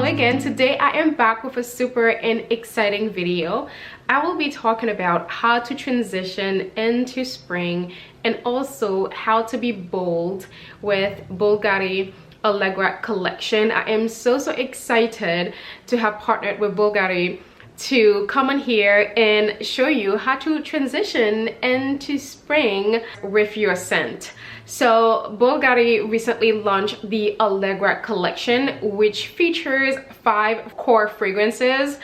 again. Today I am back with a super and exciting video. I will be talking about how to transition into spring and also how to be bold with Bvlgari Allegra collection. I am so excited to have partnered with Bvlgari to come on here and show you how to transition into spring with your scent. So Bvlgari recently launched the Allegra collection, which features 5 core fragrances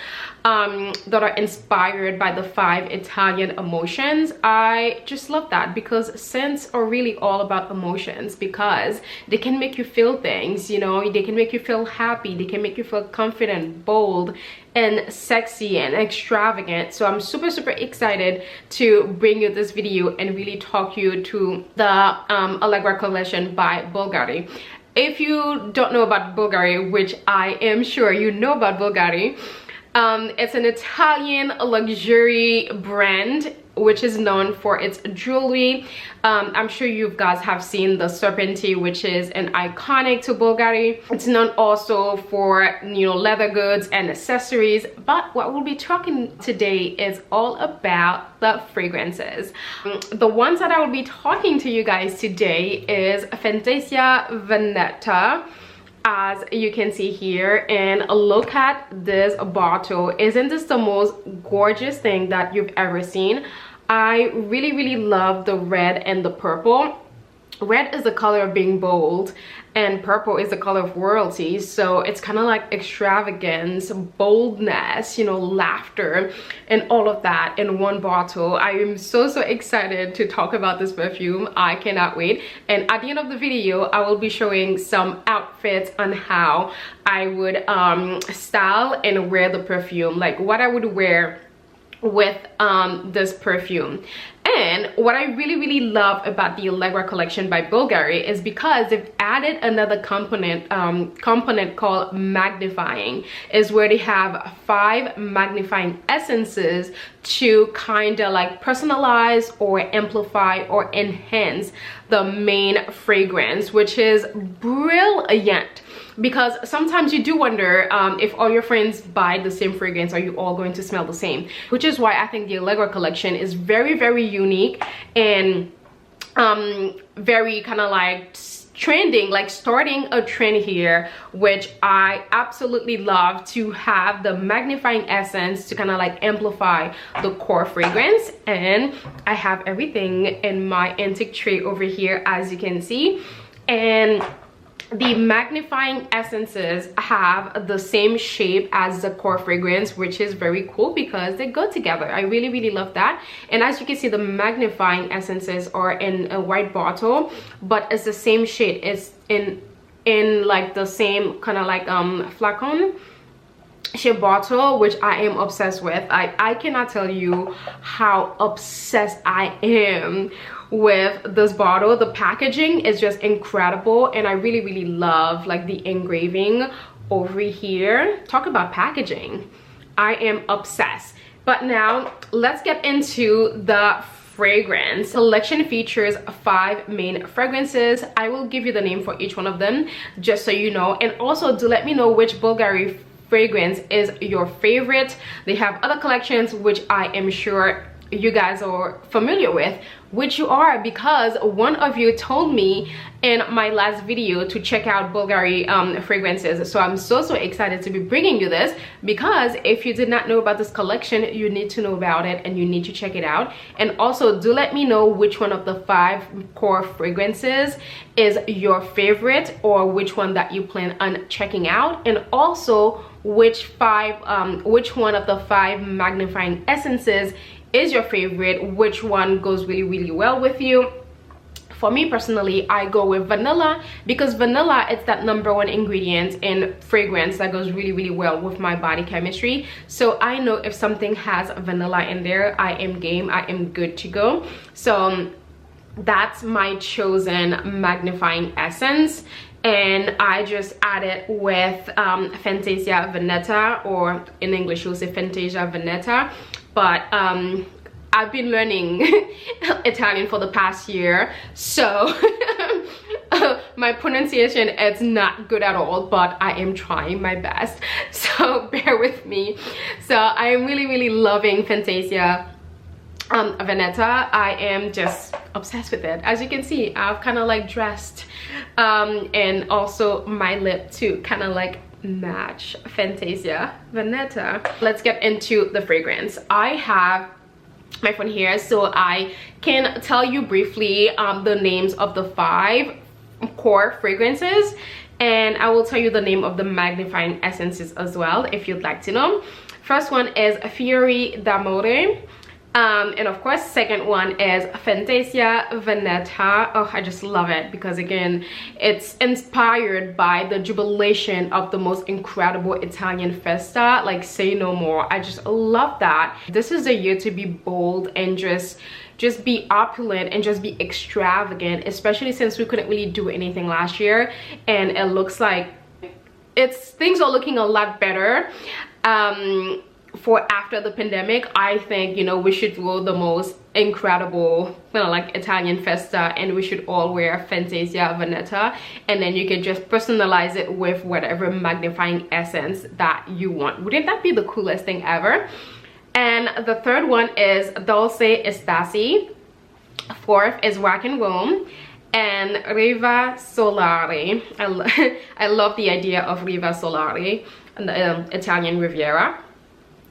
that are inspired by the 5 Italian emotions. I just love that because scents are really all about emotions, because they can make you feel things, you know, they can make you feel happy, they can make you feel confident, bold, and sexy and extravagant. So I'm super excited to bring you this video and really talk you to the Allegra collection by Bvlgari. If you don't know about Bvlgari, which I am sure you know about Bvlgari, it's an Italian luxury brand which is known for its jewelry. I'm sure you guys have seen the Serpenti, which is an iconic to Bvlgari. It's known also for, you know, leather goods and accessories, but what we'll be talking today is all about the fragrances. The ones that I will be talking to you guys today is Fantasia Veneta, as you can see here. And look at this bottle. Isn't this the most gorgeous thing that you've ever seen? I really love the red and the purple. Red is the color of being bold and purple is the color of royalty, so it's kind of like extravagance, boldness, you know, laughter, and all of that in one bottle. I am so excited to talk about this perfume. I cannot wait. And at the end of the video I will be showing some outfits on how I would style and wear the perfume, like what I would wear with this perfume. And what I really love about the Allegra collection by Bvlgari is because they've added another component called magnifying, is where they have 5 magnifying essences to kind of like personalize or amplify or enhance the main fragrance, which is brilliant. Because sometimes you do wonder if all your friends buy the same fragrance, are you all going to smell the same? Which is why I think the Allegra collection is very unique and very kind of like trending, like starting a trend here, which I absolutely love, to have the magnifying essence to kind of like amplify the core fragrance. And I have everything in my antique tray over here, as you can see. And the magnifying essences have the same shape as the core fragrance, which is very cool because they go together. I really love that. And as you can see, the magnifying essences are in a white bottle, but it's the same shade. It's in like the same kind of like flacon shape bottle, which I am obsessed with. I cannot tell you how obsessed I am with this bottle. The packaging is just incredible, and I really love like the engraving over here. Talk about packaging, I am obsessed. But now let's get into the fragrance. Collection features 5 main fragrances. I will give you the name for each one of them just so you know, and also do let me know which Bvlgari fragrance is your favorite. They have other collections which I am sure you guys are familiar with, which you are, because one of you told me in my last video to check out Bvlgari fragrances. So I'm so excited to be bringing you this, because if you did not know about this collection, you need to know about it and you need to check it out. And also do let me know which one of the 5 core fragrances is your favorite, or which one that you plan on checking out, and also which one of the 5 magnifying essences is your favorite, which one goes really well with you. For me personally, I go with vanilla, because vanilla is that #1 ingredient in fragrance that goes really well with my body chemistry. So I know if something has vanilla in there, I am game, I am good to go. So that's my chosen magnifying essence, and I just add it with Fantasia Veneta, or in English you'll say Fantasia Veneta. But I've been learning Italian for the past year, so my pronunciation is not good at all, but I am trying my best, so bear with me. So I am really loving Fantasia Veneta. I am just obsessed with it. As you can see, I've kind of like dressed and also my lip to kind of like match Fantasia Veneta. Let's get into the fragrance. I have my phone here so I can tell you briefly the names of the 5 core fragrances, and I will tell you the name of the magnifying essences as well if you'd like to know. First one is Fiori d'Amore. And of course, second one is Fantasia Veneta. Oh, I just love it because again, it's inspired by the jubilation of the most incredible Italian festa, like Say No More. I just love that. This is a year to be bold and just be opulent and just be extravagant, especially since we couldn't really do anything last year, and it looks like things are looking a lot better. For after the pandemic, I think, you know, we should do the most incredible, you know, like Italian festa, and we should all wear Fantasia Veneta, and then you can just personalize it with whatever magnifying essence that you want. Wouldn't that be the coolest thing ever? And the third one is Dolce Estasi. Fourth is Rock and Roll. And Riva Solari. I love the idea of Riva Solari and the Italian Riviera,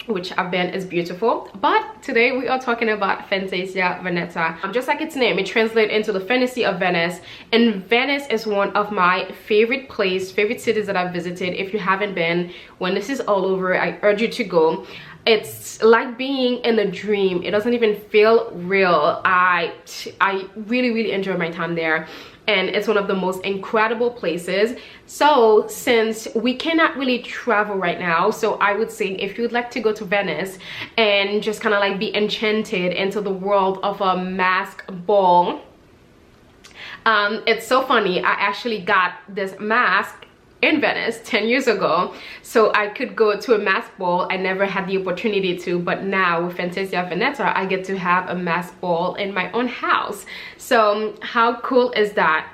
which I've been is beautiful. But today we are talking about Fantasia Veneta. Just like its name, it translates into the fantasy of Venice, and Venice is one of my favorite cities that I've visited. If you haven't been, when this is all over, I urge you to go. It's like being in a dream. It doesn't even feel real. I really enjoy my time there, and it's one of the most incredible places. So since we cannot really travel right now, so I would say if you'd like to go to Venice and just kind of like be enchanted into the world of a mask ball, it's so funny, I actually got this mask in Venice 10 years ago, so I could go to a mask ball. I never had the opportunity to, but now with Fantasia Veneta, I get to have a mask ball in my own house. So how cool is that?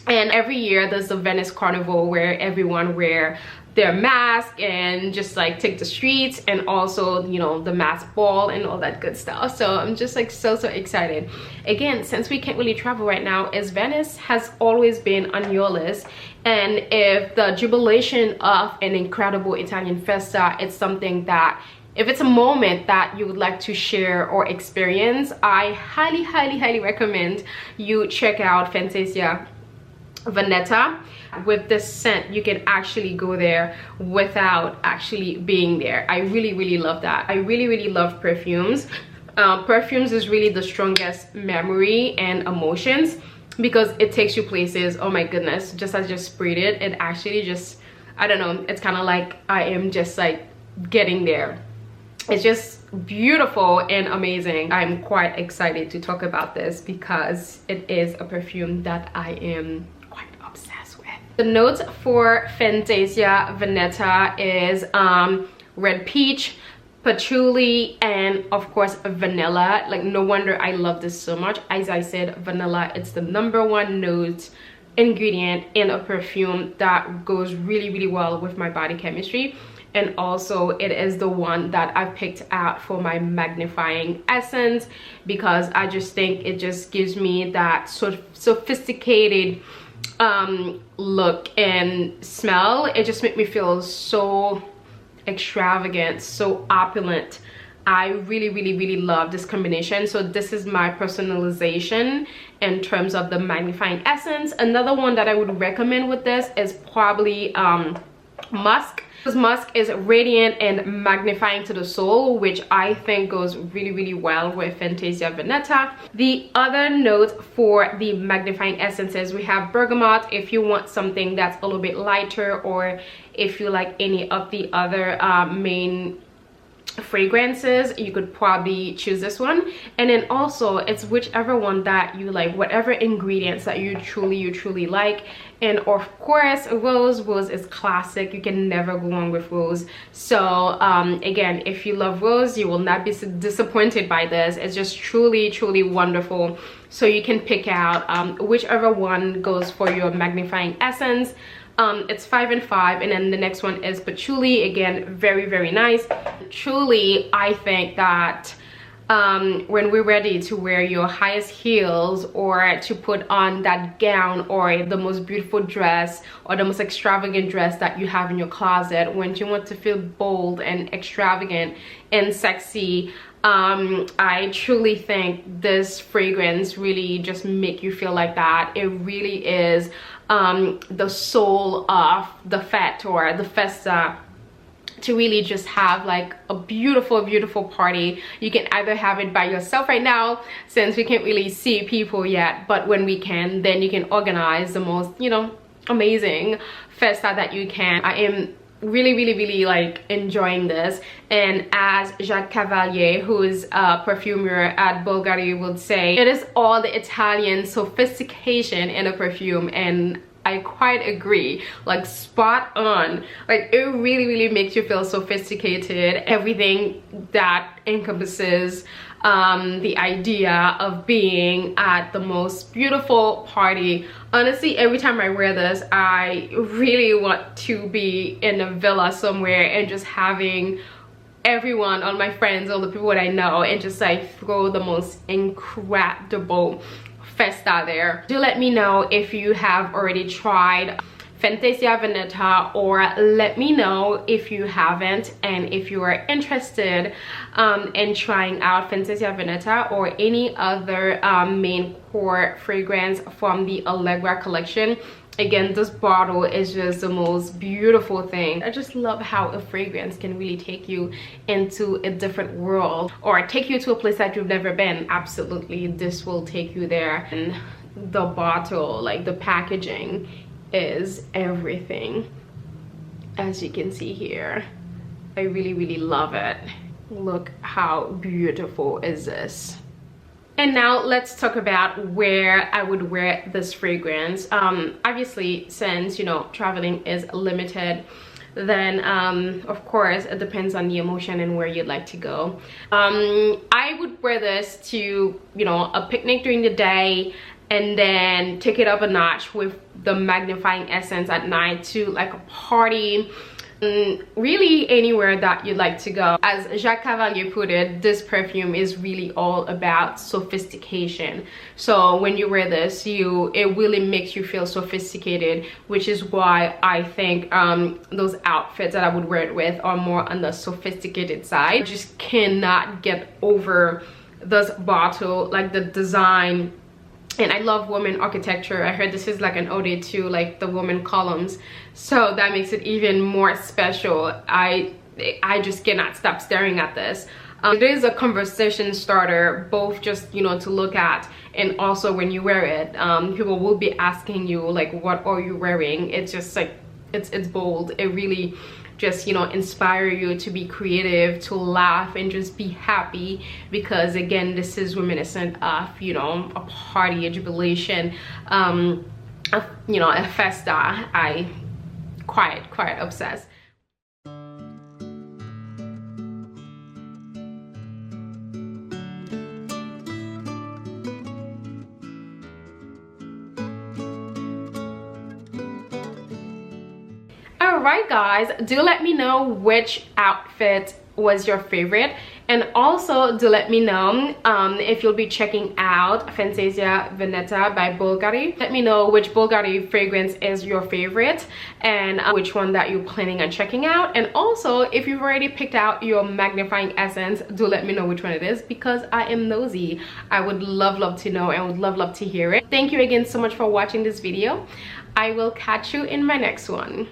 And every year there's a Venice Carnival where everyone wear their mask and just like take the streets, and also, you know, the mask ball and all that good stuff. So I'm just like so excited. Again, since we can't really travel right now, as Venice has always been on your list, and if the jubilation of an incredible Italian festa, it's something that, if it's a moment that you would like to share or experience, I highly recommend you check out Fantasia Veneta. With this scent, you can actually go there without actually being there. I really love that. I really love perfumes. Perfumes is really the strongest memory and emotions, because it takes you places. Oh my goodness, just as I just sprayed it, it actually just, I don't know, it's kind of like I am just like getting there. It's just beautiful and amazing. I'm quite excited to talk about this because it is a perfume that I am quite obsessed with. The notes for Fantasia Veneta is red peach, patchouli, and of course vanilla. Like, no wonder I love this so much. As I said, vanilla, it's the #1 note ingredient in a perfume that goes really well with my body chemistry, and also it is the one that I picked out for my magnifying essence, because I just think it just gives me that sort of sophisticated look and smell. It just makes me feel so extravagant, so opulent. I really love this combination. So this is my personalization in terms of the magnifying essence. Another one that I would recommend with this is probably musk. Because musk is radiant and magnifying to the soul, which I think goes really well with Fantasia Veneta. The other notes for the magnifying essences, we have bergamot. If you want something that's a little bit lighter, or if you like any of the other main fragrances, you could probably choose this one. And then also it's whichever one that you like, whatever ingredients that you truly like. And of course rose is classic. You can never go wrong with rose. So again, if you love rose, you will not be disappointed by this. It's just truly wonderful. So you can pick out whichever one goes for your magnifying essence. It's 5 and 5, and then the next one is patchouli. Again, very nice. Truly, I think that when we're ready to wear your highest heels, or to put on that gown, or the most beautiful dress, or the most extravagant dress that you have in your closet, when you want to feel bold and extravagant and sexy, I truly think this fragrance really just make you feel like that. It really is the soul of the fete or the festa, to really just have like a beautiful party. You can either have it by yourself right now, since we can't really see people yet, but when we can, then you can organize the most, you know, amazing festa that you can. I am really like enjoying this, and as Jacques Cavalier, who is a perfumer at Bvlgari, would say, it is all the Italian sophistication in a perfume, and I quite agree. Like, spot on. Like, it really makes you feel sophisticated. Everything that encompasses the idea of being at the most beautiful party. Honestly, every time I wear this, I really want to be in a villa somewhere and just having everyone, all my friends, all the people that I know, and just like throw the most incredible festa there. Do let me know if you have already tried Fantasia Veneta, or let me know if you haven't, and if you are interested in trying out Fantasia Veneta or any other main core fragrance from the Allegra collection. Again, this bottle is just the most beautiful thing. I just love how a fragrance can really take you into a different world, or take you to a place that you've never been. Absolutely, this will take you there. And the bottle, like the packaging, is everything, as you can see here. I really love it. Look how beautiful is this. And now let's talk about where I would wear this fragrance. Obviously, since, you know, traveling is limited, then of course it depends on the emotion and where you'd like to go. I would wear this to, you know, a picnic during the day, and then take it up a notch with the magnifying essence at night to like a party. Really anywhere that you'd like to go. As Jacques Cavalier put it, this perfume is really all about sophistication. So when you wear this, it really makes you feel sophisticated, which is why I think those outfits that I would wear it with are more on the sophisticated side. I just cannot get over this bottle, like the design. And I love woman architecture. I heard this is like an ode to like the woman columns, so that makes it even more special. I just cannot stop staring at this. It is a conversation starter, both just, you know, to look at, and also when you wear it, people will be asking you like, what are you wearing? It's just like, it's bold. It really just, you know, inspire you to be creative, to laugh, and just be happy, because again, this is reminiscent of, you know, a party, a jubilation, you know, a festa. I quite obsessed. Alright guys, do let me know which outfit was your favorite, and also do let me know if you'll be checking out Fantasia Veneta by Bvlgari. Let me know which Bvlgari fragrance is your favorite, and which one that you're planning on checking out. And also, if you've already picked out your magnifying essence, do let me know which one it is, because I am nosy. I would love to know, and would love to hear it. Thank you again so much for watching this video. I will catch you in my next one.